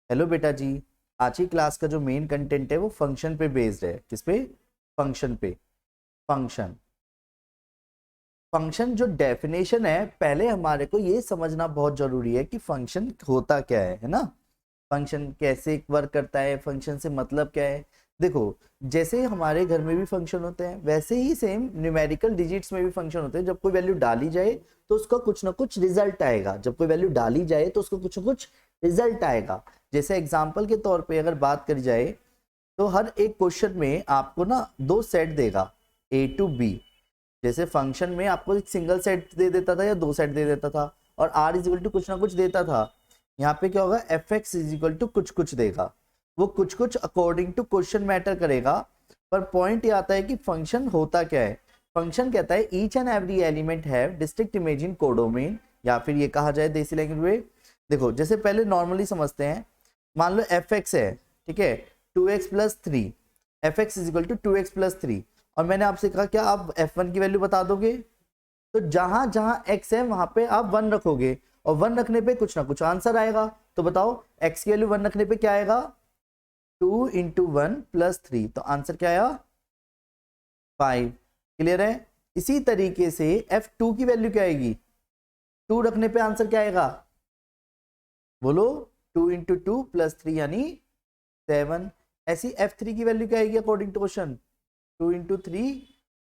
Hello बेटा जी, आज की क्लास का जो मेन कंटेंट है वो फंक्शन पे बेस्ड है। किस पे? फंक्शन पे। फंक्शन फंक्शन जो डेफिनेशन है, पहले हमारे को ये समझना बहुत जरूरी है कि फंक्शन होता क्या है ना। फंक्शन कैसे वर्क करता है, फंक्शन से मतलब क्या है। देखो, जैसे हमारे घर में भी फंक्शन होते हैं वैसे ही सेम न्यूमेरिकल डिजिट्स में भी फंक्शन होते हैं। जब कोई वैल्यू डाली जाए तो उसका कुछ ना कुछ रिजल्ट आएगा। जब कोई वैल्यू डाली जाए तो उसका कुछ ना कुछ रिजल्ट आएगा। जैसे एग्जाम्पल के तौर पे अगर बात करी जाए तो हर एक क्वेश्चन में आपको ना दो सेट देगा, ए टू बी। जैसे फंक्शन में आपको एक सिंगल सेट दे देता था या दो सेट दे देता था, और आर इज इक्वल टू कुछ ना कुछ देता था। यहाँ पे क्या होगा, F X is equal to कुछ कुछ देगा। वो कुछ कुछ अकॉर्डिंग टू क्वेश्चन मैटर करेगा। पर पॉइंट ये आता है कि फंक्शन होता क्या है। फंक्शन कहता है each and every element have district image in codomain, या फिर ये कहा जाए देसी लैंग्वेज में। देखो, जैसे पहले नॉर्मली समझते हैं। मान लो एफ एक्स है, ठीक है, 2x+3। F X is equal to 2x+3। और मैंने आपसे कहा क्या आप f1 की वैल्यू बता दोगे? तो जहां जहां x है वहां पे आप 1 रखोगे, और 1 रखने पे कुछ ना कुछ आंसर आएगा। तो बताओ x की वैल्यू 1 रखने पे क्या आएगा? 2 × 1 + 3। तो आंसर क्या आया? 5। क्लियर है? इसी तरीके से f2 की वैल्यू क्या आएगी? 2 रखने पे आंसर क्या आएगा? बोलो। 2 × 2 + 3 यानी 7। ऐसी f3 की वैल्यू क्या आएगी अकॉर्डिंग टू क्वेश्चन? 2 × 3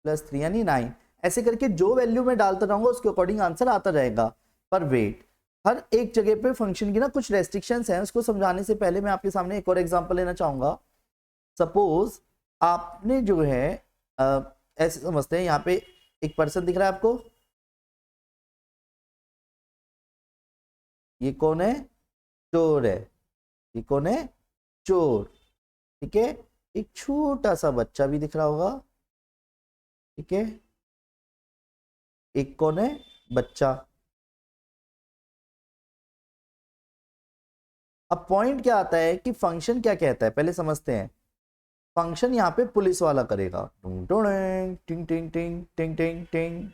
+ 3 यानी 9। ऐसे करके जो वैल्यू मैं डालता रहूंगा उसके अकॉर्डिंग आंसर आता रहेगा। पर वेट, हर एक जगह पे फंक्शन की ना कुछ रेस्ट्रिक्शंस हैं। उसको समझाने से पहले मैं आपके सामने एक और एग्जांपल लेना चाहूंगा। सपोज आपने जो है ऐसे समझते हैं, यहाँ पे एक पर्सन दिख रहा है आपको। ये कौन है? चोर है। ये कौन है? चोर। ठीक है। एक छोटा सा बच्चा भी दिख रहा होगा। ठीक है। एक कौन है? बच्चा। अब पॉइंट क्या आता है कि फंक्शन क्या कहता है, पहले समझते हैं। फंक्शन यहाँ पे पुलिस वाला करेगा, टिंग टिंग टिंग टिंग टिंग टिंग टिंग।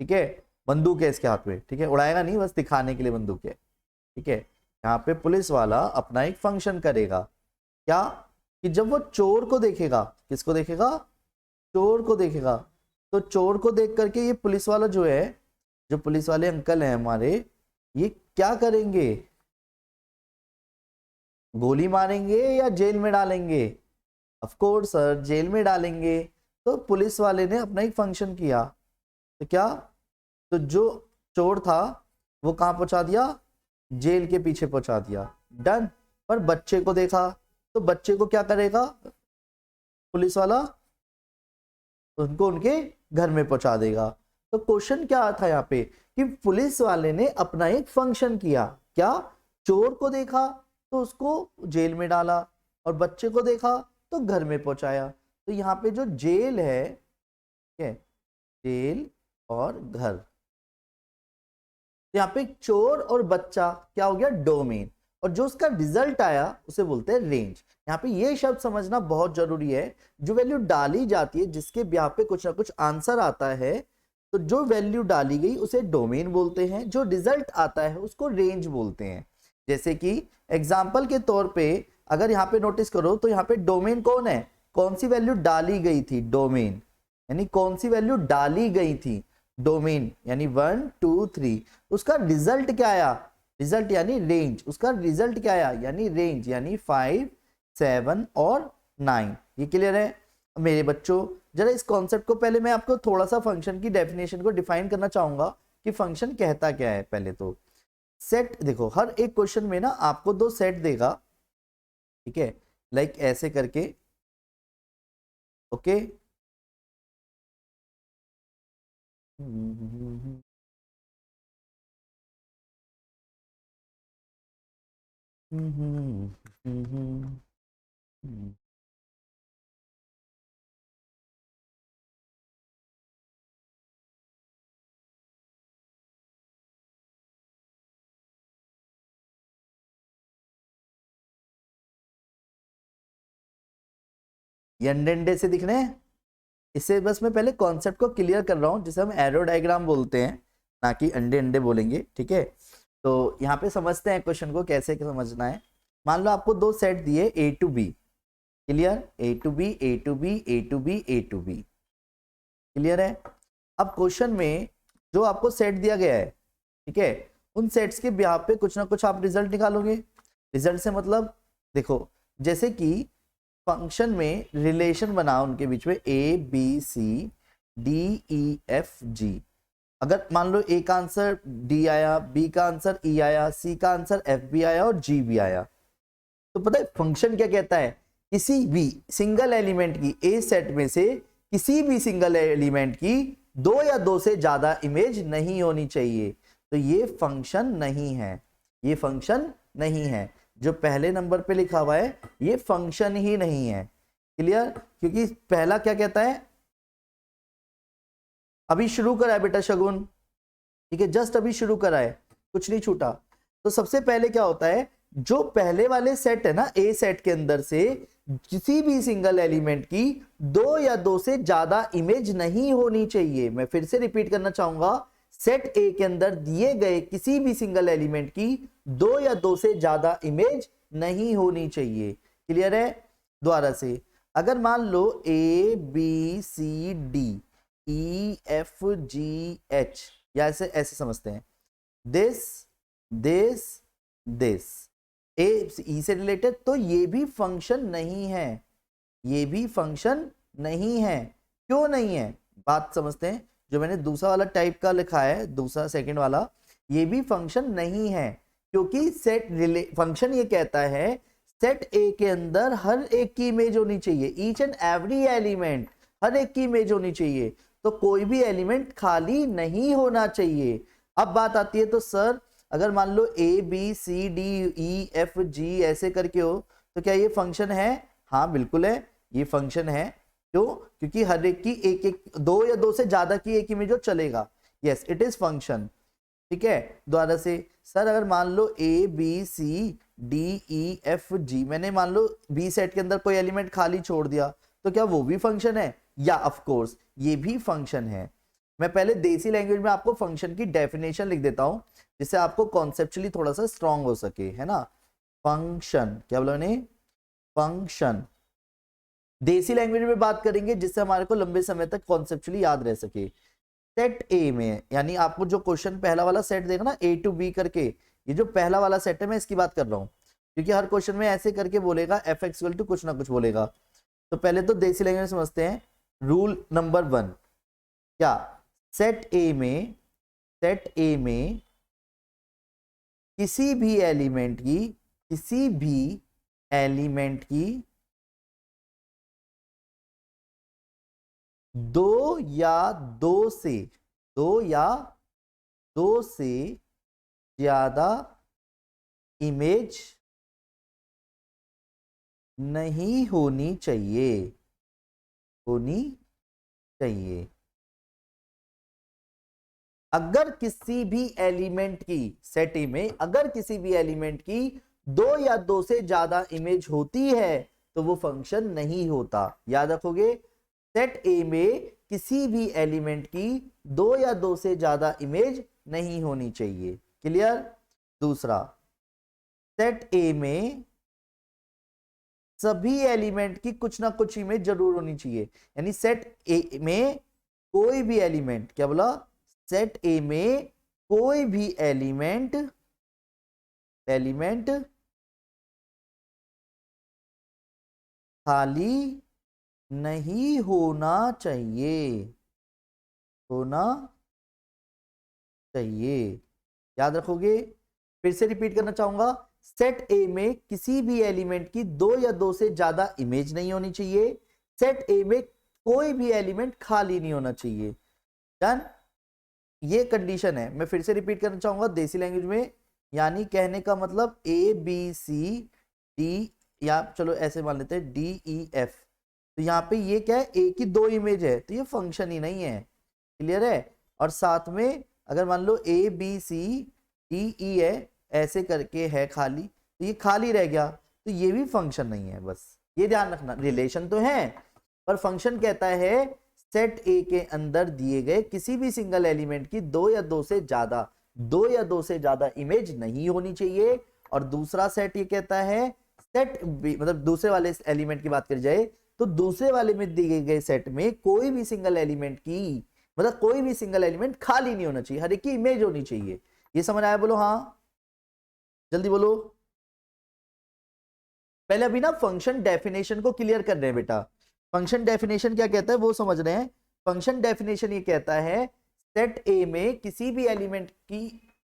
ठीक है। बंदूक है इसके हाथ में, ठीक है, उड़ाएगा नहीं, बस दिखाने के लिए बंदूक है। ठीक है। यहाँ पे पुलिस वाला अपना एक फंक्शन करेगा। क्या? कि जब वो चोर को देखेगा, किसको देखेगा? चोर को देखेगा। तो चोर को देख करके ये पुलिस वाला जो है, जो पुलिस वाले अंकल हैं हमारे, ये क्या करेंगे? गोली मारेंगे या जेल में डालेंगे? ऑफ कोर्स सर, जेल में डालेंगे। तो पुलिस वाले ने अपना एक फंक्शन किया। तो क्या? तो जो चोर था वो कहां पहुंचा दिया? जेल के पीछे पहुंचा दिया। डन। पर बच्चे को देखा, तो बच्चे को क्या करेगा पुलिस वाला? उनको उनके घर में पहुंचा देगा। तो क्वेश्चन क्या था यहाँ पे कि पुलिस वाले ने अपना एक फंक्शन किया। क्या? चोर को देखा तो उसको जेल में डाला, और बच्चे को देखा तो घर में पहुंचाया। तो यहाँ पे जो जेल है, ठीक है, जेल और घर, तो यहाँ पे चोर और बच्चा क्या हो गया? डोमेन। और जो उसका रिजल्ट आया उसे बोलते हैं रेंज। यहाँ पे ये शब्द समझना बहुत जरूरी है। जो वैल्यू डाली जाती है, जिसके ब्याह पे कुछ ना कुछ आंसर आता है, तो जो वैल्यू डाली गई उसे डोमेन बोलते हैं। जो रिजल्ट आता है उसको रेंज बोलते हैं। जैसे कि एग्जाम्पल के तौर पे अगर यहाँ पे नोटिस करो तो यहाँ पे डोमेन कौन है? कौन सी वैल्यू डाली गई थी? डोमेन यानी कौन सी वैल्यू डाली गई थी? डोमेन यानी 1 2 3। उसका रिजल्ट क्या आया? रिजल्ट यानी रेंज। उसका रिजल्ट क्या आया? यानी रेंज, यानी 5 7 और 9। ये क्लियर है मेरे बच्चों? जरा इस कॉन्सेप्ट को, पहले मैं आपको थोड़ा सा फंक्शन की डेफिनेशन को डिफाइन करना चाहूंगा कि फंक्शन कहता क्या है। पहले तो सेट देखो, हर एक क्वेश्चन में ना आपको दो सेट देगा। ठीक है, लाइक ऐसे करके। ओके। ये अंडे अंडे से दिख रहे हैं। इससे बस मैं पहले कॉन्सेप्ट को क्लियर कर रहा हूं, जिसे हम एरो डायग्राम बोलते हैं, ना कि अंडे अंडे बोलेंगे। ठीक है। तो यहाँ पे समझते हैं क्वेश्चन को कैसे समझना है। मान लो आपको दो सेट दिए A to B, clear, A to B, A to B, A to B, A to B, clear है। अब क्वेश्चन में जो आपको सेट दिया गया है, ठीक है, उन सेट्स के ब्याह पे कुछ ना कुछ आप रिजल्ट निकालोगे। रिजल्ट से मतलब देखो, जैसे कि फंक्शन में रिलेशन बना उनके बीच में A B C D E F G. अगर मान लो ए का आंसर डी आया, बी का आंसर ई आया, सी का आंसर एफ भी आया और जी भी आया, तो पता है फंक्शन क्या कहता है, किसी भी सिंगल एलिमेंट की ए सेट में से किसी भी सिंगल एलिमेंट की दो या दो से ज्यादा इमेज नहीं होनी चाहिए। तो ये फंक्शन नहीं है, ये फंक्शन नहीं है। जो पहले नंबर पे लिखा हुआ है ये फंक्शन ही नहीं है, क्लियर। क्योंकि पहला क्या कहता है, अभी शुरू करा है बेटा शगुन, ठीक है, जस्ट अभी शुरू करा है, कुछ नहीं छूटा। तो सबसे पहले क्या होता है, जो पहले वाले सेट है ना, ए सेट के अंदर से किसी भी सिंगल एलिमेंट की दो या दो से ज्यादा इमेज नहीं होनी चाहिए। मैं फिर से रिपीट करना चाहूंगा, सेट ए के अंदर दिए गए किसी भी सिंगल एलिमेंट की दो या दो से ज्यादा इमेज नहीं होनी चाहिए, क्लियर है। दोबारा से, अगर मान लो A B C D E F G H, या ऐसे ऐसे समझते हैं, this this this, A E से रिलेटेड, तो ये भी फंक्शन नहीं है, ये भी फंक्शन नहीं है। क्यों नहीं है, बात समझते हैं। जो मैंने दूसरा वाला टाइप का लिखा है, दूसरा सेकंड वाला, ये भी फंक्शन नहीं है, क्योंकि सेट फंक्शन ये कहता है सेट ए के अंदर हर एक की इमेज होनी चाहिए, ईच एंड एवरी एलिमेंट, हर एक की इमेज होनी चाहिए, तो कोई भी एलिमेंट खाली नहीं होना चाहिए। अब बात आती है, तो सर अगर मान लो A B C D E F G ऐसे करके हो, तो क्या ये फंक्शन है? हाँ बिल्कुल है, ये फंक्शन है। क्यों? क्योंकि हर एक की एक एक, दो या दो से ज्यादा की एक इमेज हो चलेगा, यस इट इज फंक्शन, ठीक है। दोबारा से, सर अगर मान लो A B C D E F G, मैंने मान लो बी सेट के अंदर कोई एलिमेंट खाली छोड़ दिया, तो क्या वो भी फंक्शन है? या ऑफ कोर्स ये भी फंक्शन है। मैं पहले देसी लैंग्वेज में आपको फंक्शन की डेफिनेशन लिख देता हूं, जिससे आपको कॉन्सेप्चुअली थोड़ा सा स्ट्रांग हो सके, है ना। फंक्शन क्या बोला मैंने? फंक्शन देसी लैंग्वेज में बात करेंगे, जिससे हमारे को लंबे समय तक कॉन्सेप्चुअली याद रह सके। सेट ए में, यानी आपको जो क्वेश्चन पहला वाला सेट देखा ना, ए टू बी करके, ये जो पहला वाला सेट है मैं इसकी बात कर रहा हूँ, क्योंकि हर क्वेश्चन में ऐसे करके बोलेगा एफ एक्स इक्वल टू कुछ ना कुछ बोलेगा। तो पहले तो देसी लैंग्वेज में समझते हैं। रूल नंबर 1, क्या सेट ए में, सेट ए में किसी भी एलिमेंट की, किसी भी एलिमेंट की दो या दो से ज्यादा इमेज नहीं होनी चाहिए, होनी चाहिए। अगर किसी भी एलिमेंट की, सेट ए में अगर किसी भी एलिमेंट की दो या दो से ज्यादा इमेज होती है तो वो फंक्शन नहीं होता। याद रखोगे, सेट ए में किसी भी एलिमेंट की दो या दो से ज्यादा इमेज नहीं होनी चाहिए, क्लियर। दूसरा, सेट ए में सभी एलिमेंट की कुछ ना कुछ इमेज जरूर होनी चाहिए, यानी सेट ए में कोई भी एलिमेंट, क्या बोला? सेट ए में कोई भी एलिमेंट खाली नहीं होना चाहिए, होना चाहिए। याद रखोगे, फिर से रिपीट करना चाहूंगा, सेट ए में किसी भी एलिमेंट की दो या दो से ज्यादा इमेज नहीं होनी चाहिए, सेट ए में कोई भी एलिमेंट खाली नहीं होना चाहिए। डन, ये कंडीशन है। मैं फिर से रिपीट करना चाहूंगा देसी लैंग्वेज में, यानी कहने का मतलब ए बी सी डी, या चलो ऐसे मान लेते हैं डी ई एफ, तो यहाँ पे ये क्या है? ए की दो इमेज है, तो ये फंक्शन ही नहीं है, क्लियर है। और साथ में अगर मान लो ए बी सी डी ई है ऐसे करके है खाली, तो ये खाली रह गया, तो ये भी फंक्शन नहीं है। बस ये ध्यान रखना, रिलेशन तो है पर फंक्शन कहता है सेट ए के अंदर दिए गए किसी भी सिंगल एलिमेंट की दो या दो से ज्यादा, दो या दो से ज्यादा इमेज नहीं होनी चाहिए। और दूसरा सेट ये कहता है सेट बी, मतलब दूसरे वाले एलिमेंट की बात करी जाए तो दूसरे वाले में दिए गए सेट में कोई भी सिंगल एलिमेंट की, मतलब कोई भी सिंगल एलिमेंट खाली नहीं होना चाहिए, हर एक की इमेज होनी चाहिए। ये समझ आया? बोलो हाँ, जल्दी बोलो। पहले अभी ना फंक्शन डेफिनेशन को क्लियर कर रहे हैं बेटा। फंक्शन डेफिनेशन क्या कहता है वो समझ रहे हैं। फंक्शन डेफिनेशन ये कहता है सेट ए में किसी भी एलिमेंट की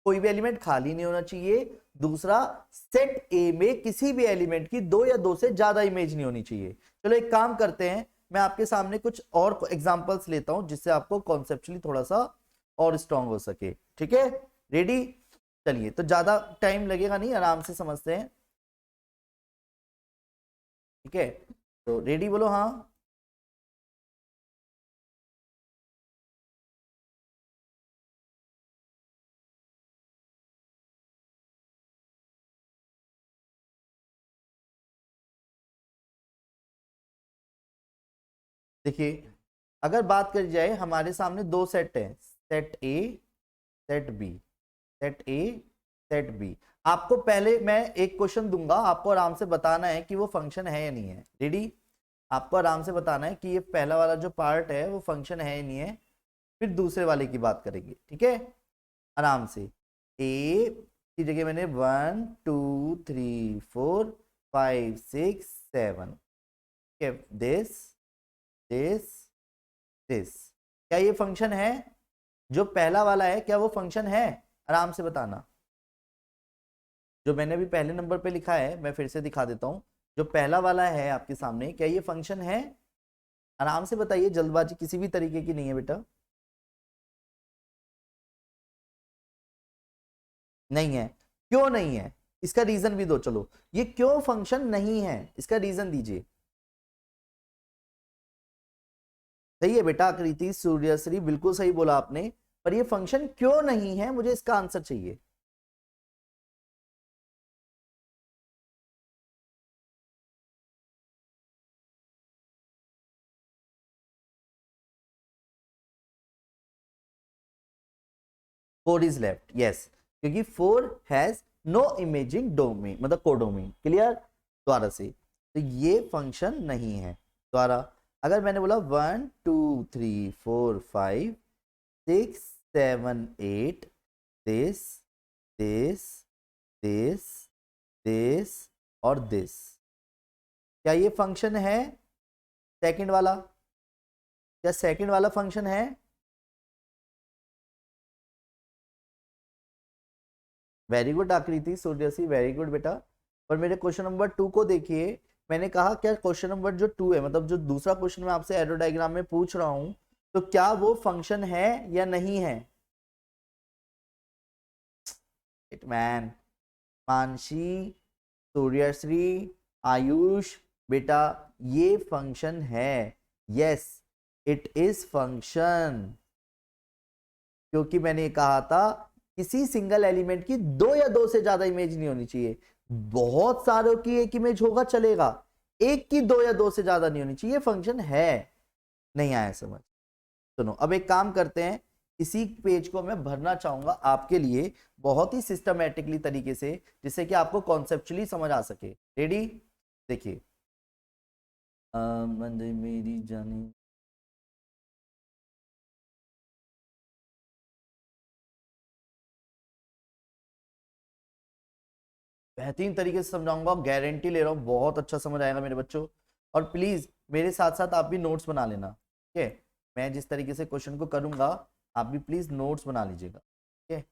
कोई भी एलिमेंट खाली नहीं होना चाहिए। दूसरा, सेट ए में किसी भी एलिमेंट की दो या दो से ज्यादा इमेज नहीं होनी चाहिए। चलो एक काम करते हैं, मैं आपके सामने कुछ और एग्जांपल्स लेता हूं जिससे आपको कॉन्सेप्चुअली थोड़ा सा और स्ट्रांग हो सके। ठीक है, रेडी? चलिए, तो ज्यादा टाइम लगेगा नहीं, आराम से समझते हैं। ठीक है, तो रेडी बोलो हाँ। देखिए, अगर बात करी जाए, हमारे सामने दो सेट हैं, set A, set B, set A, set B. आपको पहले मैं एक क्वेश्चन दूंगा, आपको आराम से बताना है कि वो फंक्शन है या नहीं है। रेडी? आपको आराम से बताना है कि ये पहला वाला जो पार्ट है वो फंक्शन है या नहीं है, फिर दूसरे वाले की बात करेंगे। ठीक है, आराम से। ए की जगह मैंने 1 2 3 4 5 6 7, दिस दिस दिस, क्या ये फंक्शन है? जो पहला वाला है क्या वो फंक्शन है? आराम से बताना। जो मैंने भी पहले नंबर पे लिखा है मैं फिर से दिखा देता हूं, जो पहला वाला है आपके सामने, क्या ये फंक्शन है? आराम से बताइए, जल्दबाजी किसी भी तरीके की नहीं है बेटा। नहीं है। क्यों नहीं है? इसका रीजन भी दो। चलो, ये क्यों फंक्शन नहीं है, इसका रीजन दीजिए। सही है बेटा, आकृति सूर्यश्री, बिल्कुल सही बोला आपने। पर ये फंक्शन क्यों नहीं है, मुझे इसका आंसर चाहिए। फोर इज लेफ्ट, यस, क्योंकि four has no imaging domain, मतलब कोडोमेन। क्लियर? द्वारा से तो ये फंक्शन नहीं है। द्वारा अगर मैंने बोला 1 2 3 4 5 6 7 8, दिस दिस दिस दिस और दिस, क्या ये फंक्शन है? सेकंड वाला, क्या सेकंड वाला फंक्शन है? वेरी गुड आकृति सूर्यसी, वेरी गुड बेटा। पर मेरे क्वेश्चन नंबर 2 को देखिए, मैंने कहा क्या क्वेश्चन नंबर जो 2 है, मतलब जो दूसरा क्वेश्चन मैं आपसे एरो डायग्राम में पूछ रहा हूं, तो क्या वो फंक्शन है या नहीं है? मैन, मानसी, सूर्यश्री, आयुष, बेटा ये फंक्शन है। Yes, it is function. क्योंकि मैंने कहा था किसी सिंगल एलिमेंट की दो या दो से ज्यादा इमेज नहीं होनी चाहिए। बहुत सारों की एक इमेज होगा चलेगा, एक की दो या दो से ज्यादा नहीं होनी चाहिए, फंक्शन है। नहीं आया समझ? सुनो, अब एक काम करते हैं, इसी पेज को मैं भरना चाहूंगा आपके लिए बहुत ही सिस्टमेटिकली तरीके से, जिससे कि आपको कॉन्सेप्चुअली समझ आ सके। रेडी? देखिए, मेरी जानी, बेहतरीन तरीके से समझाऊंगा, गारंटी ले रहा हूँ बहुत अच्छा समझ आएगा मेरे बच्चों। और प्लीज मेरे साथ साथ आप भी नोट्स बना लेना। ठीक है, मैं जिस तरीके से क्वेश्चन को करूंगा आप भी प्लीज नोट्स बना लीजिएगा। ठीक है,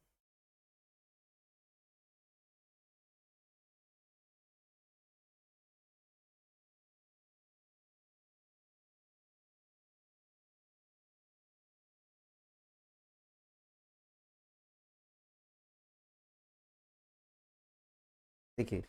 देखिए,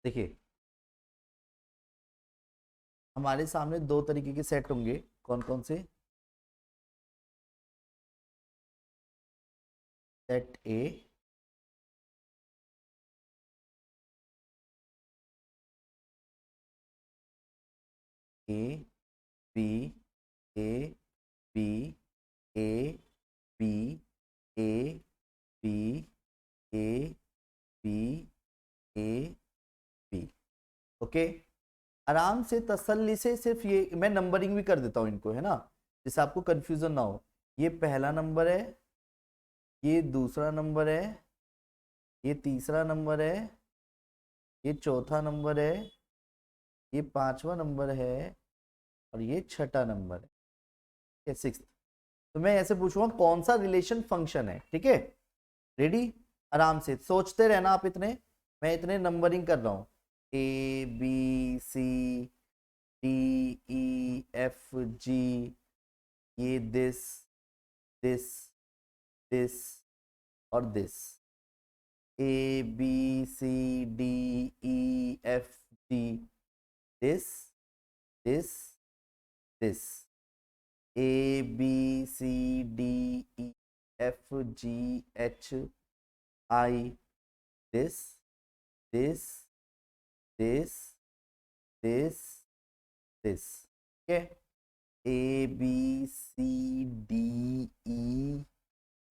देखिए हमारे सामने दो तरीके के सेट होंगे, कौन कौन से? Set A, A B, A B, A B, A B, A B, A B. Okay, आराम से तसल्ली से, सिर्फ ये मैं नंबरिंग भी कर देता हूँ इनको, है ना, जिससे आपको कंफ्यूजन ना हो। ये पहला नंबर है, ये दूसरा नंबर है, ये तीसरा नंबर है, ये चौथा नंबर है, ये पांचवा नंबर है, और ये छठा नंबर है, ये सिक्स। तो मैं ऐसे पूछूंगा कौन सा रिलेशन फंक्शन है, ठीक है? रेडी? आराम से सोचते रहना आप इतने, मैं इतने नंबरिंग कर रहा हूँ। A B C D E F G, ये दिस दिस दिस और this. A B C D E F G, this this this. A B C D E F G H I, this this this this this. ठीक है, A B C D E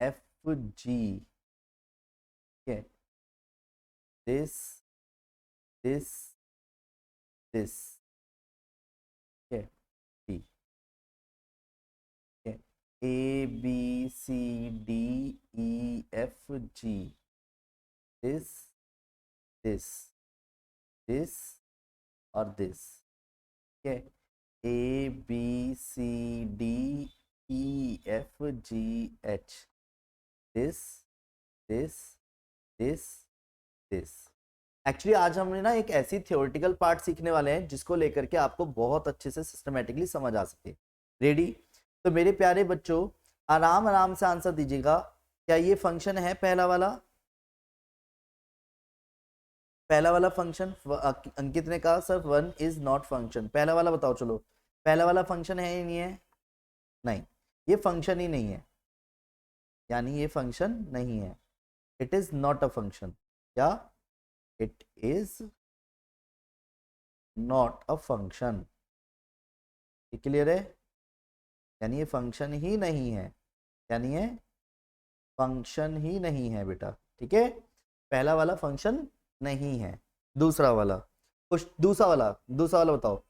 F G, ठीक है, this this this, ठीक है, D, ठीक है, A B C D E F G, this this this और this, ठीक है, A B C D E F G H, this this this this. Actually आज हमने ना एक ऐसी थियोरेटिकल पार्ट सीखने वाले हैं जिसको लेकर के आपको बहुत अच्छे से सिस्टमेटिकली समझ आ सके। रेडी? तो मेरे प्यारे बच्चों आराम आराम से आंसर दीजिएगा। क्या ये फंक्शन है पहला वाला? पहला वाला फंक्शन अंकित ने कहा सर 1 इज नॉट फंक्शन। पहला वाला बताओ, चलो पहला वाला फंक्शन है या नहीं है? नहीं, ये फंक्शन ही नहीं है, यानी ये फंक्शन नहीं है। It is not a function. क्या? It is not a function. Clear है? यानी ये फंक्शन ही नहीं है, यानी ये फंक्शन ही नहीं है बेटा। ठीक है, पहला वाला फंक्शन नहीं है। दूसरा वाला कुछ, दूसरा वाला बताओ।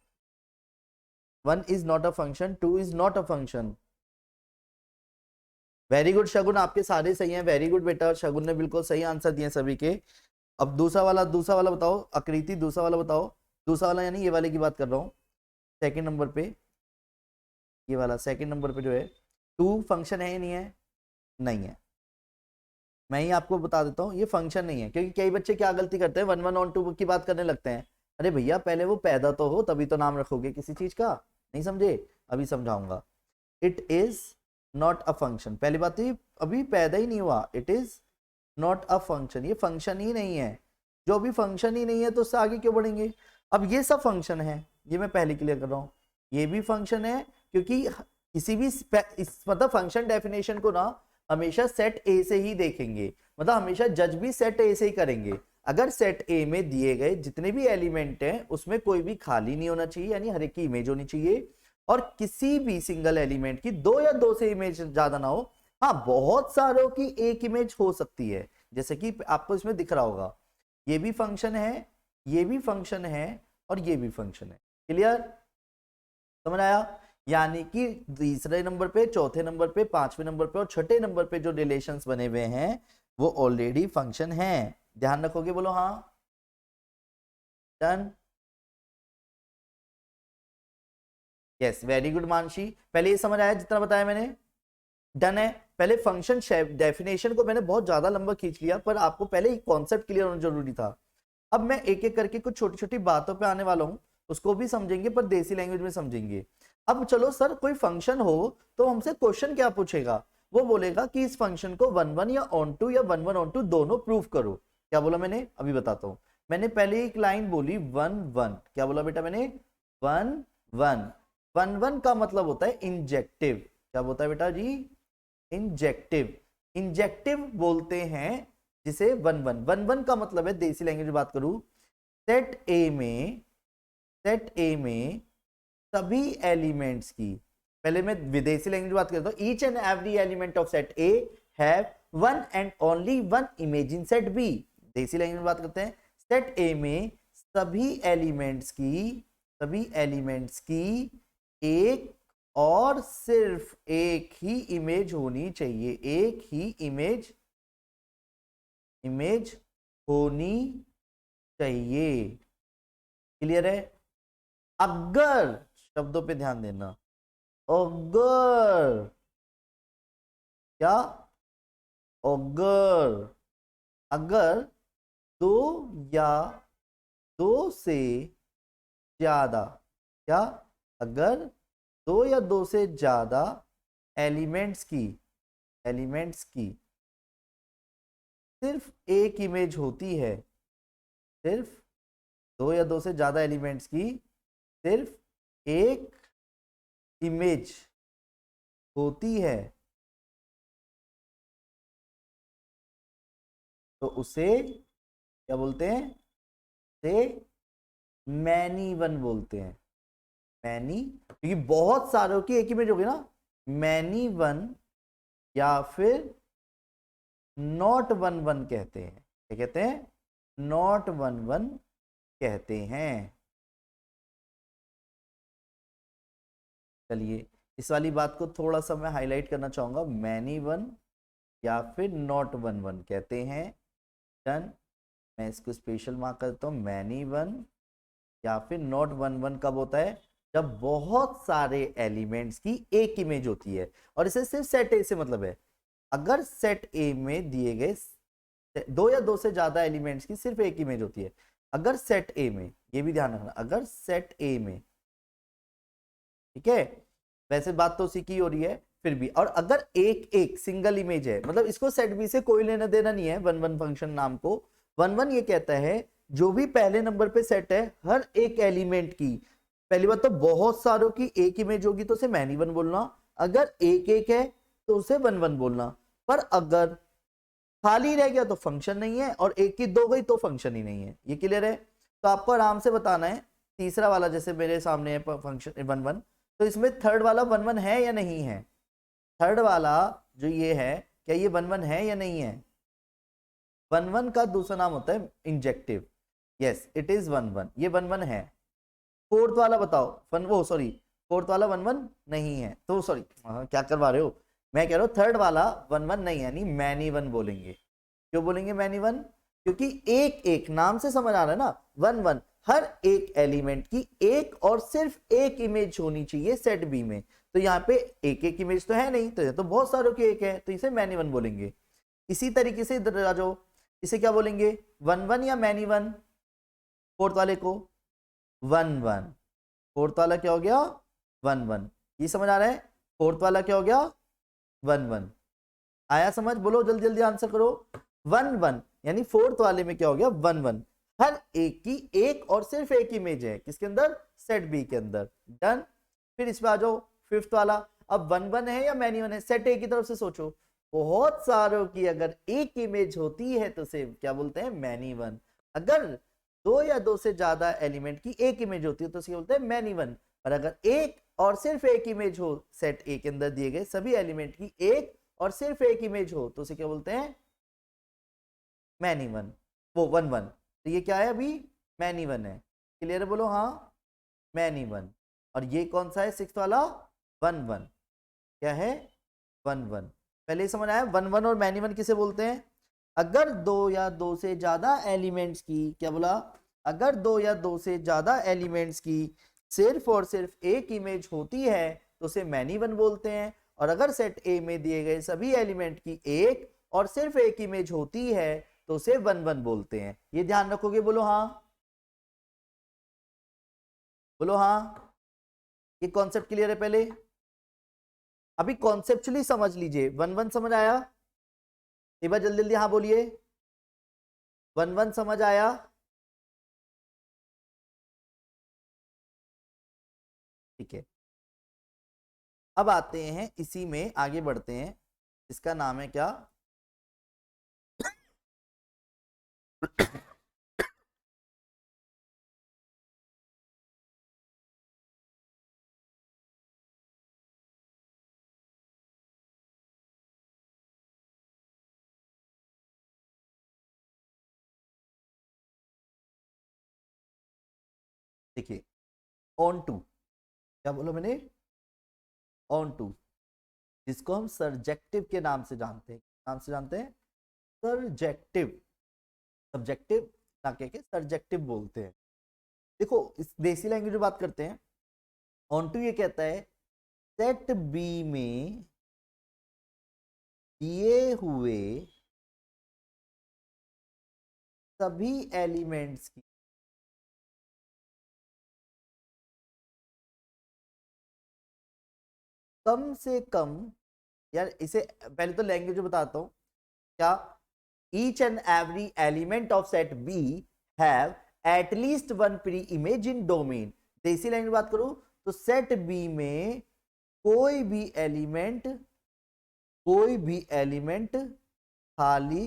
1 is not a function, 2 is not a function. Very good Shagun, आपके सारे सही हैं। वेरी गुड बेटा, शगुन ने बिल्कुल सही आंसर दिए सभी के। अब दूसरा वाला बताओ। आकृति दूसरा वाला बताओ। दूसरा वाला यानी ये वाले की बात कर रहा हूँ, सेकंड नंबर पे, ये वाला सेकंड नंबर पे जो है 2 फंक्शन है या नहीं है? नहीं है। मैं ही आपको बता देता हूँ ये फंक्शन नहीं है, क्योंकि कई बच्चे क्या गलती करते हैं 1 1 और 2 की बात करने लगते हैं। अरे भैया पहले वो पैदा तो हो तभी तो नाम रखोगे किसी चीज का। नहीं समझे? अभी समझाऊंगा। It is not a function, पहली बात तो ये अभी पैदा ही नहीं हुआ। It is not a function, ये फंक्शन ही नहीं है। जो अभी फंक्शन ही नहीं है तो उससे आगे क्यों बढ़ेंगे? अब ये सब फंक्शन है, ये मैं पहले क्लियर कर रहा हूँ। ये भी फंक्शन है, क्योंकि किसी भी मतलब फंक्शन डेफिनेशन को ना हमेशा सेट ए से ही देखेंगे, मतलब हमेशा जज भी सेट ए से ही करेंगे। अगर सेट ए में दिए गए जितने भी एलिमेंट हैं उसमें कोई भी खाली नहीं होना चाहिए, यानी हर एक की इमेज होनी चाहिए, और किसी भी सिंगल एलिमेंट की 2 या 2 से इमेज ज्यादा ना हो। हाँ, बहुत सारों की एक इमेज हो सकती है, जैसे कि आपको इसमें दिख रहा होगा ये भी फंक्शन है, ये भी फंक्शन है, और ये भी फंक्शन है। क्लियर? समझ आया? यानी कि तीसरे नंबर पे, चौथे नंबर पे, पांचवें नंबर पे और छठे नंबर पे जो रिलेशंस बने हुए हैं वो ऑलरेडी फंक्शन हैं। ध्यान रखोगे? बोलो हाँ। Done? Yes, very good Mansi, पहले ये समझ आया जितना बताया मैंने? डन है। पहले फंक्शन डेफिनेशन को मैंने बहुत ज्यादा लंबा खींच लिया, पर आपको पहले कॉन्सेप्ट क्लियर होना जरूरी था। अब मैं एक एक करके कुछ छोटी छोटी बातों पे आने वाला हूं, उसको भी समझेंगे पर देसी लैंग्वेज में समझेंगे। अब चलो सर, कोई फंक्शन हो तो हमसे क्वेश्चन क्या पूछेगा? वो बोलेगा कि इस फंक्शन को 1 1 या ऑन टू या 1 1 ऑन टू दोनों प्रूव करो। क्या बोला मैंने? अभी बताता हूँ। मैंने पहले एक लाइन बोली 1 1, क्या बोला बेटा मैंने? 1 1 1 1 का मतलब होता है इंजेक्टिव। क्या होता है बेटा जी? इंजेक्टिव। इंजेक्टिव बोलते हैं जिसे 1 1 1 1 का मतलब है, देसी लैंग्वेज में बात करूं, सेट ए में सभी एलिमेंट्स की, पहले मैं विदेशी लैंग्वेज में बात करता हूं, each and every element of set A have one and only one image in set B. देसी लैंग्वेज में बात करते हैं, सेट ए में सभी एलिमेंट्स की एक और सिर्फ एक ही इमेज होनी चाहिए, एक ही इमेज होनी चाहिए। क्लियर है? अगर, शब्दों पे ध्यान देना, अगर, क्या? अगर दो या दो से ज्यादा, क्या? अगर दो या दो से ज्यादा एलिमेंट्स की सिर्फ एक इमेज होती है, सिर्फ दो या दो से ज्यादा एलिमेंट्स की सिर्फ एक इमेज होती है, तो उसे क्या बोलते हैं? से मैनी वन बोलते हैं। मैनी, क्योंकि बहुत सारों की एक इमेज होगी ना, मैनी वन, या फिर नॉट 1 1 कहते हैं। क्या कहते हैं? नॉट 1 1 कहते हैं। चलिए इस वाली बात को थोड़ा सा मैं हाईलाइट करना चाहूंगा, मैनी वन या फिर नॉट 1 1 कहते हैं। डन, मैं इसको स्पेशल मार्क करता हूँ, मैनी वन या फिर नॉट 1 1 कब होता है? जब बहुत सारे एलिमेंट्स की एक इमेज होती है, और इसे सिर्फ सेट ए से मतलब है। अगर सेट ए में दिए गए दो या दो से ज्यादा एलिमेंट्स की सिर्फ एक इमेज होती है, अगर सेट ए में, ये भी ध्यान रखना, अगर सेट ए में, ठीक है, वैसे बात तो उसी की हो रही है फिर भी, और अगर एक सिंगल इमेज है, मतलब इसको सेट बी से कोई लेना देना नहीं है 1 1 फंक्शन नाम को। 1 1 ये कहता है जो भी पहले नंबर पे सेट है, हर एक एलिमेंट की, पहली बात तो बहुत सारों की एक इमेज होगी तो उसे मैनी वन बोलना, अगर एक है तो उसे 1 1 बोलना, पर अगर खाली रह गया तो फंक्शन नहीं है, और एक की दो गई तो फंक्शन ही नहीं है। ये क्लियर है? तो आपको आराम से बताना है। तीसरा वाला जैसे मेरे सामने है फंक्शन 1 1, तो इसमें थर्ड वाला 1 1 है या नहीं है? थर्ड वाला जो ये है, क्या ये 1 1 है या नहीं है? 1 1 का दूसरा नाम होता है इंजेक्टिव। यस इट इज 1 1, ये 1 1 है। फोर्थ वाला बताओ, फोर्थ वाला 1 1 नहीं है, तो सॉरी क्या करवा रहे हो, मैं कह रहा हूं थर्ड वाला 1 1 नहीं है, यानी मैनी वन बोलेंगे। क्यों बोलेंगे मैनी वन? क्योंकि एक नाम से समझ आ रहा है ना, 1 1 हर एक एलिमेंट की एक और सिर्फ एक इमेज होनी चाहिए सेट बी में, तो यहाँ पे एक इमेज तो है नहीं, तो ये तो बहुत सारों की एक है, तो इसे मैनी वन बोलेंगे। इसी तरीके से इधर आ जाओ, इसे क्या बोलेंगे? 1 1 या मैनी वन? फोर्थ वाले को 1 1, फोर्थ वाला क्या हो गया? 1 1। ये समझ आ रहा है? फोर्थ वाला क्या हो गया? 1 1। आया समझ? बोलो जल्दी जल्दी आंसर करो। 1 1 यानी फोर्थ वाले में क्या हो गया? 1 1, हर एक की एक और सिर्फ एक इमेज है, किसके अंदर? सेट बी के अंदर। डन। फिर इस पे आ जाओ, फिफ्थ वाला। अब 1 1 है या मैनी वन है? सेट ए की तरफ से सोचो, बहुत सारों की अगर एक इमेज होती है तो उसे क्या बोलते हैं? Many one. अगर दो या दो से ज्यादा एलिमेंट की एक इमेज होती है तो उसे बोलते हैं मैनी वन। और अगर एक और सिर्फ एक इमेज हो, सेट ए के अंदर दिए गए सभी एलिमेंट की एक और सिर्फ एक इमेज हो, तो उसे क्या बोलते हैं? Many one. वो 1 1, तो ये क्या है अभी? मैनी वन है। क्लियर है? बोलो हाँ, मैनी वन। और ये कौन सा है सिक्स्थ वाला? 1 1। क्या है? 1 1। पहले ही समझ आया 1 1 और मैनी वन किसे बोलते हैं? अगर दो या दो से ज्यादा एलिमेंट्स की, क्या बोला? अगर दो या दो से ज्यादा एलिमेंट्स की सिर्फ और सिर्फ एक इमेज होती है तो उसे मैनी वन बोलते हैं, और अगर सेट ए में दिए गए सभी एलिमेंट की एक और सिर्फ एक इमेज होती है तो उसे 1 1 बोलते हैं। ये ध्यान रखोगे? बोलो हाँ, बोलो हाँ। ये कॉन्सेप्ट क्लियर है? पहले अभी कॉन्सेप्चुअली समझ लीजिए। 1 1 समझ आया? एक बार जल्दी जल्दी हाँ बोलिए। 1 1 समझ आया? ठीक है, अब आते हैं इसी में आगे बढ़ते हैं, इसका नाम है क्या? देखिए, ऑन टू, क्या बोला मैंने? ऑन टू, जिसको हम सर्जेक्टिव के नाम से जानते हैं, नाम से जानते हैं सर्जेक्टिव, सब्जेक्टिव ना कह के सर्जेक्टिव बोलते हैं। देखो इस देसी लैंग्वेज में बात करते हैं, ऑन टू ये कहता है सेट बी में दिए हुए सभी एलिमेंट्स की कम से कम, यार इसे पहले तो लैंग्वेज में बताता हूं क्या, each and every element of set B have at least one pre image in domain. देसी लैंग्वेज बात करूं तो सेट बी में कोई भी एलिमेंट खाली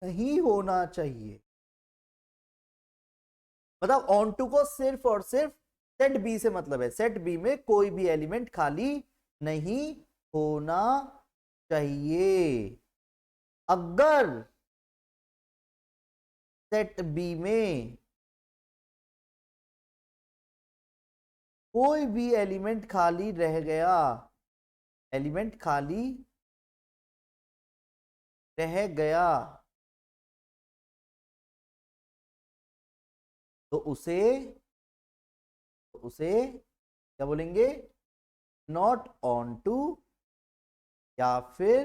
नहीं होना चाहिए। मतलब ऑन टू को सिर्फ और सिर्फ सेट बी से मतलब है, सेट बी में कोई भी एलिमेंट खाली नहीं होना चाहिए। अगर सेट बी में कोई भी एलिमेंट खाली रह गया, एलिमेंट खाली रह गया, तो उसे क्या बोलेंगे? नॉट ऑन टू या फिर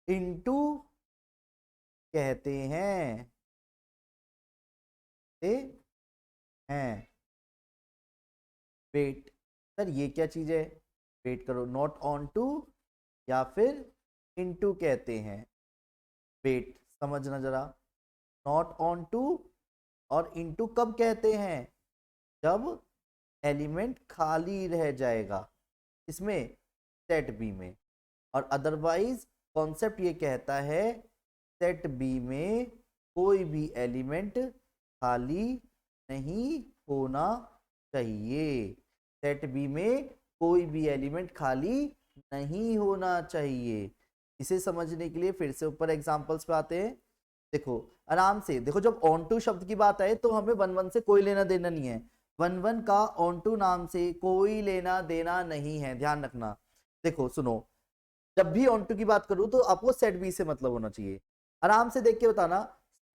इनटू कहते हैं, वेट सर ये क्या चीज है? वेट करो, नॉट ऑन टू या फिर इनटू कहते हैं, वेट समझना जरा, नॉट ऑन टू और इनटू कब कहते हैं? जब एलिमेंट खाली रह जाएगा, इसमें सेट बी में, और अदरवाइज कॉन्सेप्ट ये कहता है सेट बी में कोई भी एलिमेंट खाली नहीं होना चाहिए, सेट बी में कोई भी एलिमेंट खाली नहीं होना चाहिए। इसे समझने के लिए फिर से ऊपर एग्जांपल्स पे आते हैं। देखो आराम से देखो, जब ऑन टू शब्द की बात आए तो हमें वन वन से कोई लेना देना नहीं है, वन वन का ऑन टू नाम से कोई लेना देना नहीं है, ध्यान रखना। देखो सुनो, जब भी ऑन टू की बात करूं तो आपको सेट बी से मतलब होना चाहिए। आराम से देख के बताना,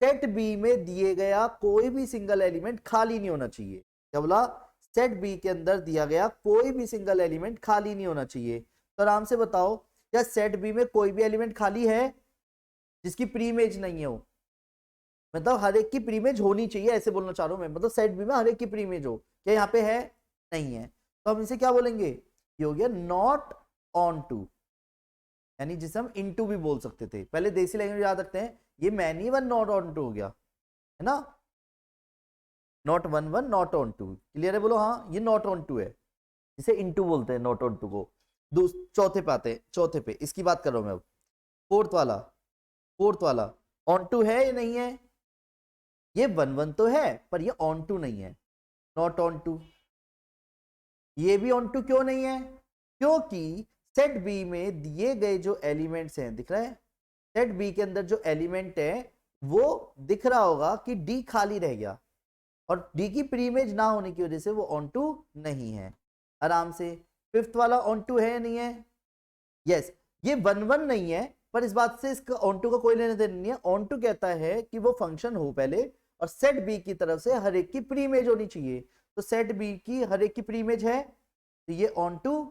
सेट बी में दिए गया कोई भी सिंगल एलिमेंट खाली नहीं होना चाहिए। क्या बोला? सेट बी के अंदर दिया गया कोई भी सिंगल एलिमेंट खाली नहीं होना चाहिए। तो आराम से बताओ, क्या सेट बी में कोई भी एलिमेंट खाली है जिसकी प्री इमेज नहीं हो? मतलब हर एक की प्री इमेज होनी चाहिए, ऐसे बोलना चाह रहा हूं मैं, मतलब सेट बी में हर एक की प्री इमेज हो। क्या यहाँ पे है? नहीं है, तो हम इसे क्या बोलेंगे? ये हो गया नॉट ऑन टू, यानी जिसे हम इनटू भी बोल सकते थे। पहले देसी लैंग्वेज याद रखते हैं, ये मैनी वन नॉट ऑन टू हो गया है ना, not one one not onto टू, क्लियर है? बोलो हाँ, ये नॉट ऑन टू है, इसे इनटू बोलते हैं नॉट ऑन टू को। चौथे पे आते हैं, चौथे पे इसकी बात कर रहा हूं मैं अब। फोर्थ वाला ऑन टू है या नहीं है? ये वन वन तो है पर ये ऑन टू नहीं है, नॉट ऑन टू। ये भी ऑन टू क्यों नहीं है? क्योंकि सेट बी में दिए गए जो एलिमेंट्स हैं, दिख रहा है सेट बी के अंदर जो एलिमेंट है वो दिख रहा होगा कि डी खाली रह गया, और डी की प्री इमेज ना होने की वजह से वो ऑन टू नहीं है। आराम से फिफ्थ वाला ऑन टू है या नहीं है? यस, ये वन वन नहीं है, पर इस बात से इसका ऑन टू का कोई लेना देना नहीं है। ऑन टू कहता है कि वो फंक्शन हो पहले, और सेट बी की तरफ से हर एक की प्री इमेज होनी चाहिए। तो सेट बी की हर एक की प्री इमेज है, तो ये ऑन टू,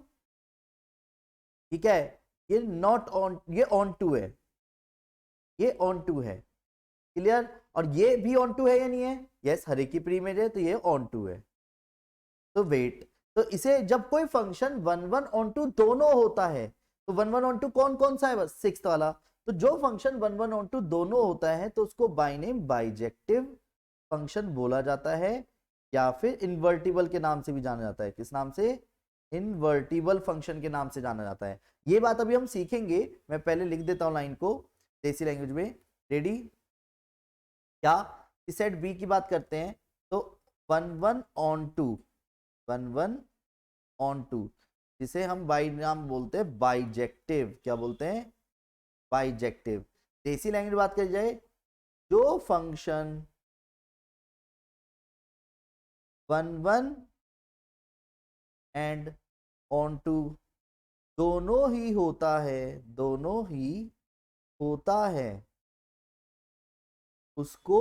ठीक है, ये नॉट ऑन, ये ऑन टू है, ये ऑन टू है, क्लियर? और ये भी ऑन टू है या नहीं है? यस, हर एक की प्री इमेज है, तो ये ऑन टू है। तो वेट, तो इसे जब कोई फंक्शन वन वन ऑन टू दोनों होता है, तो वन वन ऑन टू कौन कौन सा है? बस सिक्स्थ वाला। तो जो फंक्शन वन वन ऑन टू दोनों होता है तो उसको बाय नेम बाइजेक्टिव फंक्शन बोला जाता है, या फिर इन्वर्टिबल के नाम से भी जाना जाता है। किस नाम से? इन्वर्टिबल फंक्शन के नाम से जाना जाता है। ये बात अभी हम सीखेंगे, मैं पहले लिख देता हूं लाइन को देसी लैंग्वेज में। रेडी? क्या सेट बी की बात करते हैं तो 1 1 ऑन 2, 1 1 ऑन 2, जिसे हम बाई नाम बोलते हैं बाइजेक्टिव। क्या बोलते हैं? बाइजेक्टिव। देसी लैंग्वेज बात करी जाए, जो फंक्शन 1 1 एंड ऑन 2 दोनों ही होता है, दोनों ही होता है, उसको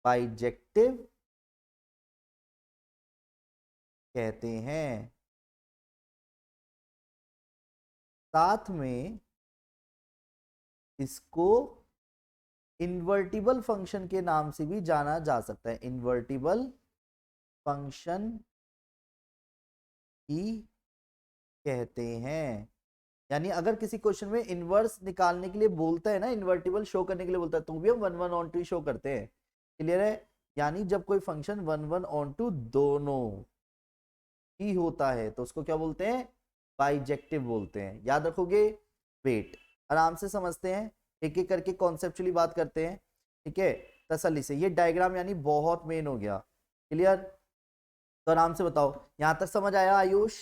बाइजेक्टिव कहते हैं। साथ में इसको इन्वर्टिबल फंक्शन के नाम से भी जाना जा सकता है। इन्वर्टिबल फंक्शन ही कहते हैं। यानी अगर किसी क्वेश्चन में इनवर्स निकालने के लिए बोलता है ना, इन्वर्टिबल शो करने के लिए बोलता है, तो भी हम 1 1 ऑन 2 शो करते हैं। क्लियर है? यानी जब कोई फंक्शन 1 1 ऑन 2 दोनों ही होता है तो उसको क्या बोलते हैं? बाइजेक्टिव बोलते हैं। याद रखोगे? वेट, आराम से समझते हैं, एक एक करके कॉन्सेप्चुअली बात करते हैं, ठीक है, तसल्ली से। ये डायग्राम यानी बहुत मेन हो गया। क्लियर? तो आराम से बताओ, यहां तक समझ आया? आयुष,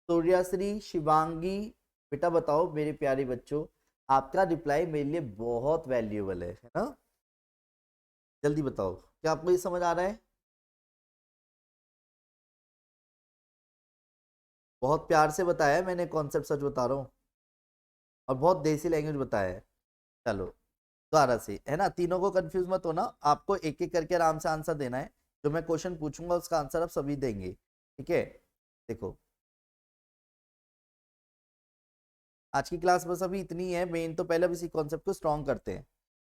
सूर्याश्री, शिवांगी, बेटा बताओ मेरे प्यारे बच्चों, आपका रिप्लाई मेरे लिए बहुत वैल्यूएबल है ना? जल्दी बताओ, क्या आपको ये समझ आ रहा है? बहुत प्यार से बताया है मैंने, कॉन्सेप्ट सच बता रहा हूँ, और बहुत देसी लैंग्वेज बताया है। चलो दोबारा से, है ना, तीनों को कंफ्यूज मत होना, आपको एक एक करके आराम से आंसर देना है। जो मैं क्वेश्चन पूछूंगा उसका आंसर आप सभी देंगे, ठीक है? देखो, आज की क्लास बस अभी इतनी है मेन, तो पहले अब इसी कॉन्सेप्ट को स्ट्रॉन्ग करते हैं,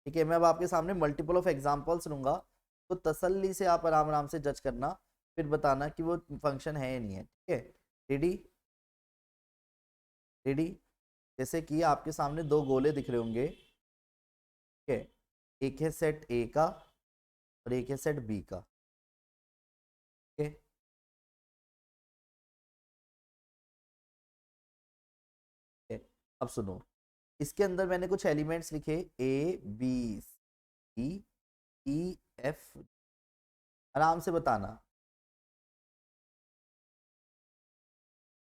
ठीक है? मैं अब आपके सामने मल्टीपल ऑफ एग्जांपल्स लूंगा, तो तसल्ली से आप आराम आराम से जज करना, फिर बताना कि वो फंक्शन है या नहीं है, ठीक है? रेडी? रेडी? जैसे कि आपके सामने दो गोले दिख रहे होंगे, ठीक है? एक है सेट ए का और एक है सेट बी का, ठीक है? अब सुनो, इसके अंदर मैंने कुछ एलिमेंट्स लिखे, ए बी सी ई एफ। आराम से बताना,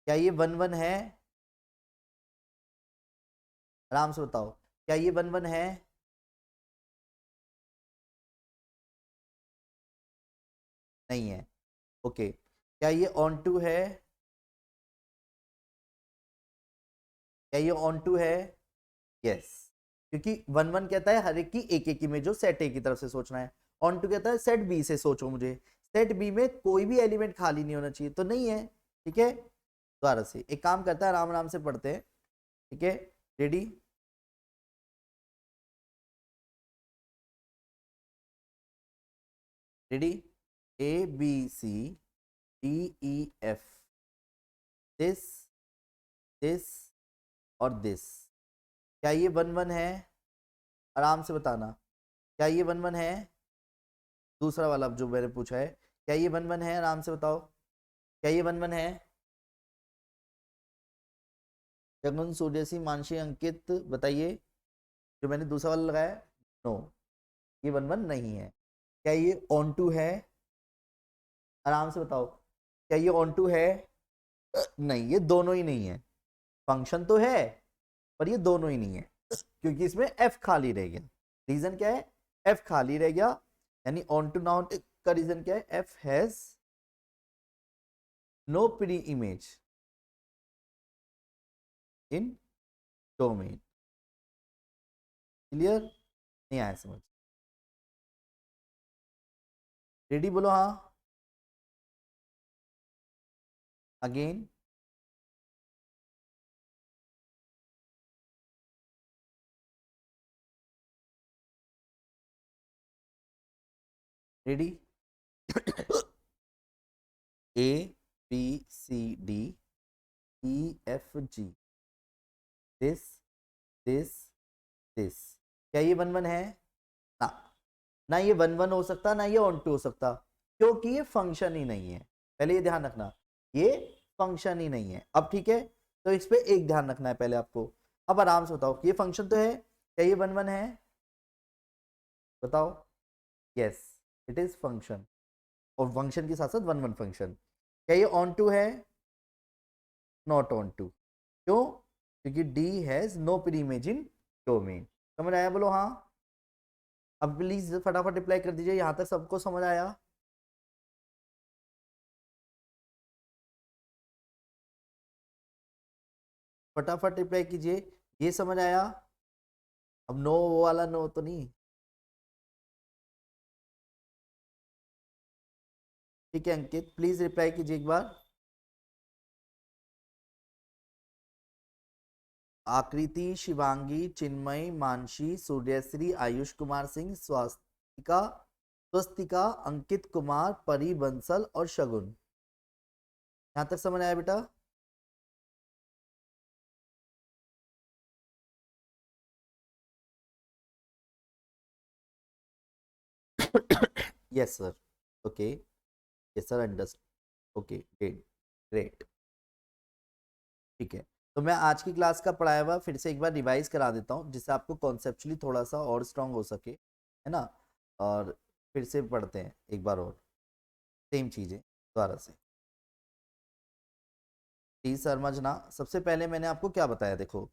क्या ये 1 1 है? आराम से बताओ, क्या ये 1 1 है? नहीं है। ओके, क्या ये ऑन टू है? क्या ये ऑन टू है? यस, क्योंकि 1 1 कहता है हर एक की एक एक इमेज जो सेट ए की तरफ से सोचना है, ऑन टू कहता है सेट बी से सोचो मुझे, सेट बी में कोई भी एलिमेंट खाली नहीं होना चाहिए, तो नहीं है, ठीक है? दोबारा से एक काम करता है, आराम आराम से पढ़ते हैं, ठीक है? Ready? Ready? A B C D E F, this, this और दिस, क्या ये 1 1 है? आराम से बताना, क्या ये 1 1 है? दूसरा वाला जो मैंने पूछा है, क्या ये 1 1 है? आराम से बताओ, क्या ये 1 1 है? जगन, सूर्यसी, मानसी, अंकित, बताइए। जो मैंने दूसरा वाला लगाया, नो, ये 1 1 नहीं है। क्या ये ऑन टू है? आराम से बताओ, क्या ये ऑन टू है? नहीं, ये दोनों ही नहीं है। फंक्शन तो है पर ये दोनों ही नहीं है, क्योंकि इसमें एफ खाली रह गया। रीजन क्या है? एफ खाली रह गया, यानी ऑन टू नाउन का रीजन क्या है? F has no pre image in domain. Clear? नहीं आया समझ? रेडी बोलो हाँ। Again? Ready? A B C D E F G, this, this, this, क्या ये 1 1 है? ना, ना ये 1 1 हो सकता, ना ये ऑन टू हो सकता, क्योंकि ये फंक्शन ही नहीं है। पहले ये ध्यान रखना, ये फंक्शन ही नहीं है। अब ठीक है, तो इस पे एक ध्यान रखना है पहले आपको। अब आराम से बताओ, ये फंक्शन तो है, क्या ये 1 1 है? बताओ। यस, इट इज फंक्शन, और फंक्शन के साथ साथ 1 1 फंक्शन। क्या ये ऑन टू है? नॉट ऑन टू। क्यों? क्योंकि D has no pre image in domain. समझ आया? बोलो हाँ। अब प्लीज फटाफट रिप्लाई कर दीजिए, यहां तक सबको समझ आया? फटाफट रिप्लाई कीजिए, ये समझ आया? अब नो वो वाला नो तो नहीं? ठीक है अंकित, प्लीज रिप्लाई कीजिए एक बार। आकृति, शिवांगी, चिन्मय, मानसी, सूर्यश्री, आयुष कुमार सिंह, स्वास्तिका, स्वस्तिका, अंकित कुमार, परी, बंसल और शगुन। यहां तक समझ आया बेटा? Yes sir. Okay, yes sir, understand. Okay, great great. ठीक है, तो मैं आज की क्लास का पढ़ाया हुआ फिर से एक बार रिवाइज करा देता हूँ, जिससे आपको कॉन्सेप्चुअली थोड़ा सा और स्ट्रांग हो सके, है ना। और फिर से पढ़ते हैं एक बार और, सेम चीज़ें दोबारा से। प्लीज समझना, सबसे पहले मैंने आपको क्या बताया, देखो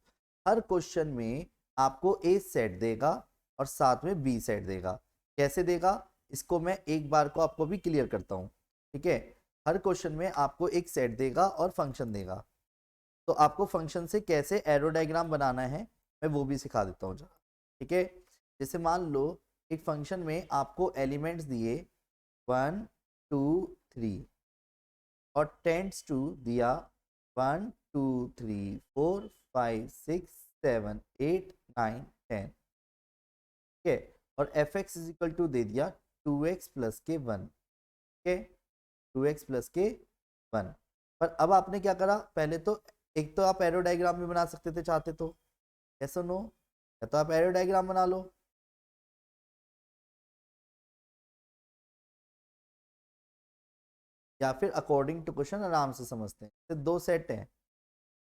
हर क्वेश्चन में आपको ए सेट देगा और साथ में बी सेट देगा। कैसे देगा, इसको मैं एक बार को आपको भी क्लियर करता हूँ। ठीक है, हर क्वेश्चन में आपको एक सेट देगा और फंक्शन देगा, तो आपको फंक्शन से कैसे एरो डायग्राम बनाना है मैं वो भी सिखा देता हूँ जरा। ठीक है, जैसे मान लो एक फंक्शन में आपको एलिमेंट्स दिए 1 2 3 और टेंड्स टू दिया 1 2 3 4 5 6 7 8 9 10। ठीक है, और F X is equal to दे दिया 2x प्लस के 1। ठीक है, 2x प्लस के 1। पर अब आपने क्या करा, पहले तो एक तो आप एरो डायग्राम भी बना सकते थे चाहते तो, ऐसा नो, या तो आप एरो डायग्राम बना लो, या फिर अकॉर्डिंग टू क्वेश्चन आराम से समझते हैं। तो दो सेट हैं,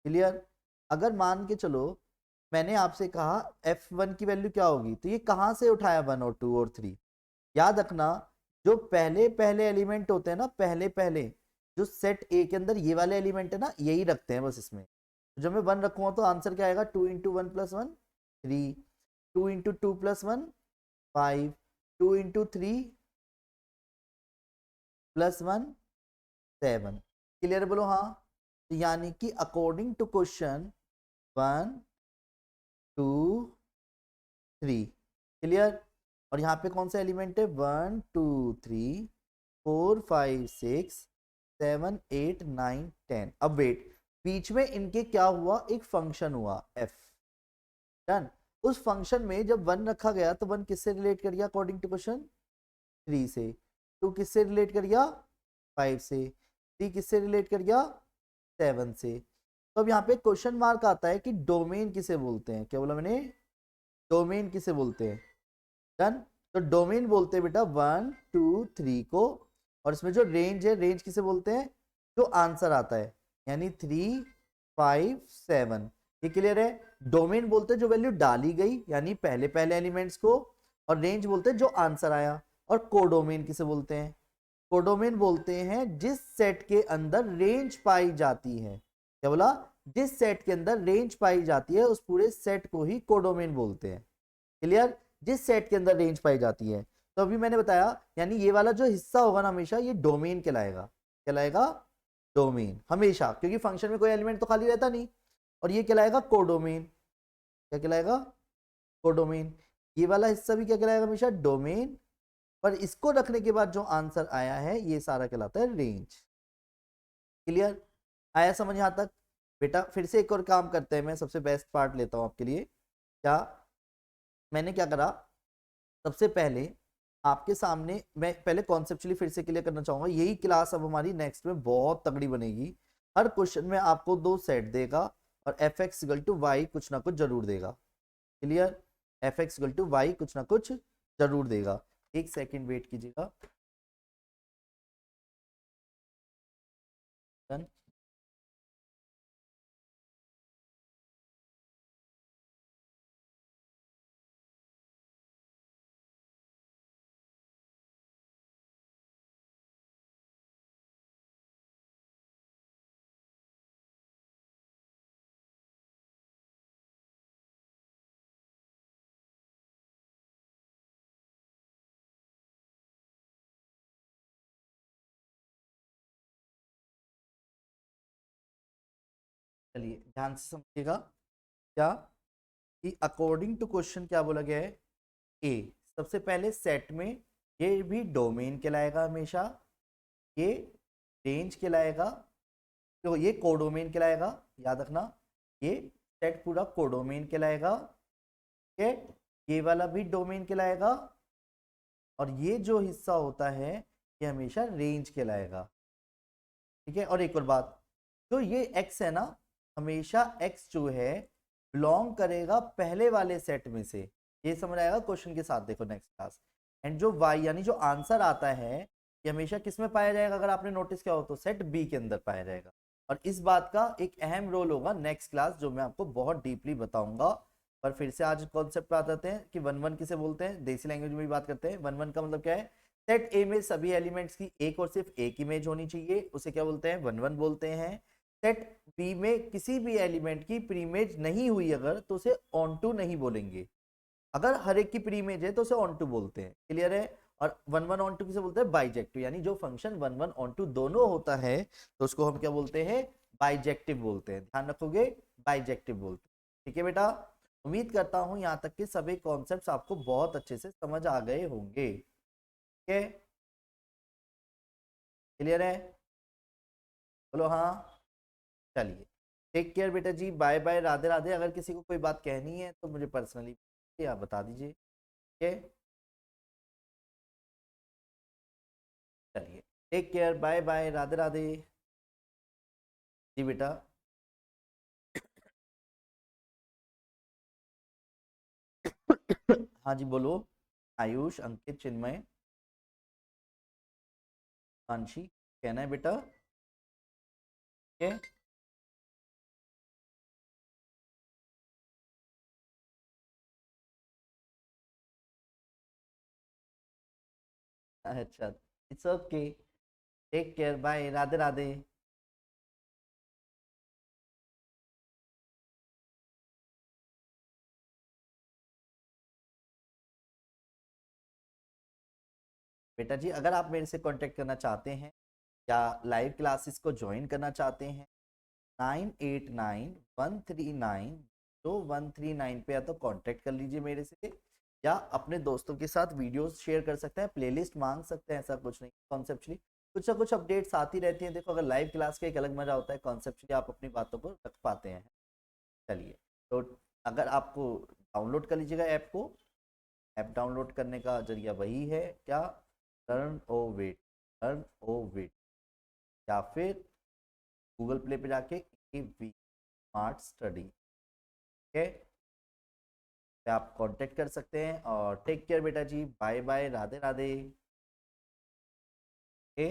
क्लियर। अगर मान के चलो मैंने आपसे कहा f1 की वैल्यू क्या होगी, तो ये कहाँ से उठाया 1 और 2 और 3? याद रखना, जो पहले पहले एलिमेंट होते हैं ना, पहले पहले जो सेट ए के अंदर ये वाले एलिमेंट है ना, यही रखते हैं बस इसमें। जब मैं 1 रखूंगा तो आंसर क्या आएगा, 2 into 1 plus 1 3, 2 into 2 plus 1 5, 2 into 3 plus 1 7। Clear? बोलो हाँ। तो यानी कि अकॉर्डिंग टू क्वेश्चन 1 2 3। क्लियर? और यहाँ पे कौन सा एलिमेंट है, 1 2 3 4 5 6 7 8 9 10। अब वेट, बीच में इनके क्या हुआ, एक फंक्शन हुआ f। डन। उस फंक्शन में जब 1 रखा गया तो 1 किससे रिलेट कर गया अकॉर्डिंग टू क्वेश्चन, 3 से। 2 किससे रिलेट कर गया, 5 से। 3 किससे रिलेट कर गया, 7 से। तो अब यहाँ पे क्वेश्चन मार्क आता है कि डोमेन किसे बोलते हैं। क्या बोला मैंने, डोमेन किसे बोलते हैं। डन। तो डोमेन बोलते हैं बेटा 1 2 3 को, और इसमें जो रेंज है, रेंज किसे बोलते हैं, जो आंसर आता है, यानी 3 5 7। ये क्लियर है? डोमेन बोलते हैं जो वैल्यू डाली गई, यानी पहले पहले एलिमेंट्स को, और रेंज बोलते हैं जो आंसर आया। और कोडोमेन किसे बोलते हैं, कोडोमेन बोलते हैं जिस सेट के अंदर रेंज पाई जाती है। क्या बोला, जिस सेट के अंदर रेंज पाई जाती है उस पूरे सेट को ही कोडोमेन बोलते हैं। क्लियर? जिस सेट के अंदर रेंज पाई जाती है। तो अभी मैंने बताया, यानी ये वाला जो हिस्सा होगा ना, हमेशा ये डोमेन कहलाएगा। कहलाएगा डोमेन हमेशा, क्योंकि फंक्शन में कोई एलिमेंट तो खाली रहता नहीं। और ये कहलाएगा कोडोमेन। क्या कहलाएगा, कोडोमेन। ये वाला हिस्सा भी क्या कहलाएगा, हमेशा डोमेन। पर इसको रखने के बाद जो आंसर आया है ये सारा कहलाता है रेंज। क्लियर? आया समझ यहां तक? बेटा फिर से एक और काम करते हैं, मैं सबसे बेस्ट पार्ट लेता हूं आपके लिए। क्या मैंने क्या करा, सबसे पहले आपके सामने मैं पहले कॉन्सेप्चुअली फिर से क्लियर करना चाहूंगा। यही क्लास अब हमारी नेक्स्ट में बहुत तगड़ी बनेगी। हर क्वेश्चन में आपको दो सेट देगा और F X equal to Y कुछ ना कुछ जरूर देगा। Clear? F X equal to Y कुछ ना कुछ जरूर देगा। एक सेकंड वेट कीजिएगा। डन। चलिए ध्यान से समझिएगा। क्या कि अकॉर्डिंग टू क्वेश्चन क्या बोला गया है, ए सबसे पहले सेट में ये भी डोमेन कहलाएगा हमेशा, ये रेंज कहलाएगा, तो ये कोडोमेन कहलाएगा, याद रखना ये सेट पूरा कोडोमेन कहलाएगा। ठीक है, ये वाला भी डोमेन कहलाएगा, और ये जो हिस्सा होता है ये हमेशा रेंज कहलाएगा। ठीक है, और एक और बात, जो ये x है ना, हमेशा x जो है बिलोंग करेगा पहले वाले सेट में से। ये समझ आएगा क्वेश्चन के साथ, देखो नेक्स्ट क्लास। एंड जो y यानी जो आंसर आता है ये हमेशा किस में पाया जाएगा, अगर आपने नोटिस किया हो तो सेट बी के अंदर पाया जाएगा। और इस बात का एक अहम रोल होगा नेक्स्ट क्लास, जो मैं आपको बहुत डीपली बताऊंगा। पर फिर से आज कॉन्सेप्ट पे आ जाते हैं कि वन वन किसे बोलते हैं, देसी लैंग्वेज में भी बात करते हैं। वन वन का मतलब क्या है, सेट ए में सभी एलिमेंट्स की एक और सिर्फ एक इमेज होनी चाहिए, उसे क्या बोलते हैं, वन वन बोलते हैं। सेट बी में किसी भी एलिमेंट की प्रीइमेज नहीं हुई अगर, तो उसे ऑन टू नहीं बोलेंगे। अगर हर एक की प्रीइमेज है तो उसे ऑन टू बोलते हैं। क्लियर है। और वन वन ऑन टू किसे बोलते हैं, बाइजेक्टिव, यानी जो फंक्शन वन वन ऑन टू दोनों होता है तो उसको हम क्या बोलते हैं, बाइजेक्टिव बोलते हैं। ध्यान रखोगे, बाइजेक्टिव बोलते हैं। ठीक है बेटा, उम्मीद करता हूं यहाँ तक के सभी कॉन्सेप्ट्स आपको बहुत अच्छे से समझ आ गए होंगे। ठीक है, क्लियर है, बोलो हाँ। चलिए, टेक केयर बेटा जी, बाय बाय, राधे राधे। अगर किसी को कोई बात कहनी है तो मुझे पर्सनली आप बता दीजिए। ठीक है, चलिए, take care, bye bye, Radhe Radhe. जी बेटा। हाँ जी बोलो। आयुष, अंकित, चिन्मय, आंशी, कहना है बेटा। ठीक है, अच्छा, it's okay. Take care, bye, Radhe Radhe. बेटा जी, अगर आप मेरे से कांटेक्ट करना चाहते हैं या लाइव क्लासेस को ज्वाइन करना चाहते हैं, 9891392139 पे या तो कांटेक्ट कर लीजिए मेरे से, या अपने दोस्तों के साथ वीडियोस शेयर कर सकते हैं, प्लेलिस्ट मांग सकते हैं। ऐसा कुछ नहीं, कॉन्सेप्चुअली कुछ ना कुछ अपडेट्स आती रहती हैं। देखो, अगर लाइव क्लास का एक अलग मजा होता है, कॉन्सेप्चुअली आप अपनी बातों को रख पाते हैं। चलिए, तो अगर आपको डाउनलोड कर लीजिएगा ऐप को। ऐप डाउनलोड करने का जरिया वही है क्या, learn o wait, learn o wait, या फिर गूगल प्ले पे जाके वी स्मार्ट स्टडी। ओके, पे आप कांटेक्ट कर सकते हैं। और टेक केयर बेटा जी, bye bye, Radhe Radhe. Okay.